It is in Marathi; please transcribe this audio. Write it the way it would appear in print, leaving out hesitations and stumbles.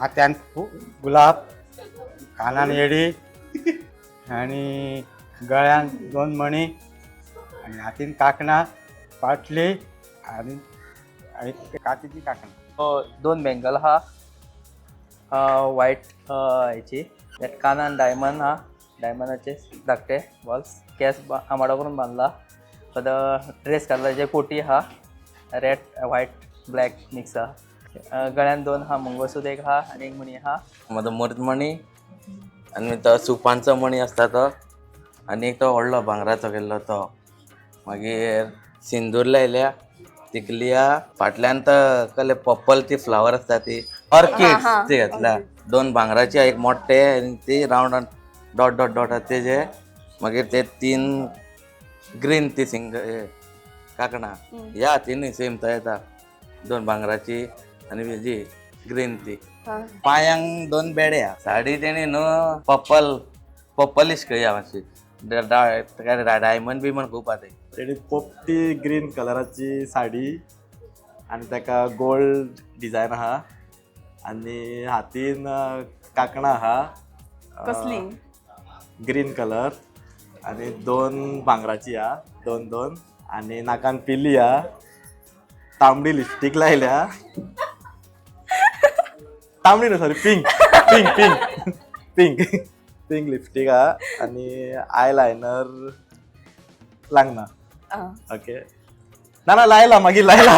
हात्यान गुलाब, कानान येडी आणि गळ्यान 2 मणी आणि हातीन काकणा, पाटली आणि कातीची काकणा. 2 बँगल हा व्हाईट ह्याची. त्यात कानान डायमंड हा, डायमंडाचे धाकटे बॉल्स. केस आंबाडा करून बांधला. परत ड्रेस घातला कोटी हा रेड व्हाईट ब्लॅक मिक्स हा. गळ्यान 2 हा, मंगळसूत्र 1 हा आणि 1 मणी हा. माझा मणी आणि तो सुपांचो मणी असता तो आणि एक तो व्हडलो भांगराचो केल्लो तो. मागीर सिंदूर लायल्या, तिकलिया, फाटल्यान तर कले पर्पल ती फ्लावर असता ती ऑर्किड्स ती घातल्या. 2 भांगराची एक मोठे आणि ती राऊंड डॉट डॉट डॉट तेजे. मागीर ते 3 ग्रीन ती काकणा ह्या तिनूय सेम तो येता. 2 भांगराची आणि हेजी ग्रीन ती. पायांक 2 बेड्या. साडी तेणी न्हू पर्पलिश करूया मातशी. डायमंड बिमंड खूप आतां. तेणी पोपटी ग्रीन कलराची साडी आणि ताका गोल्ड डिझायन आहा आणि हातीन काकणां आहा कसली ग्रीन कलर आणि 2 भांगराची हा 2 आणि नाकान पिली हा. तांबडी लिपस्टिक लायल्या. तांबडी न्हू sorry pink pink pink pink pink lipstick हा आणि आय लायनर लागना. ओके ना लायला मागीर लायला.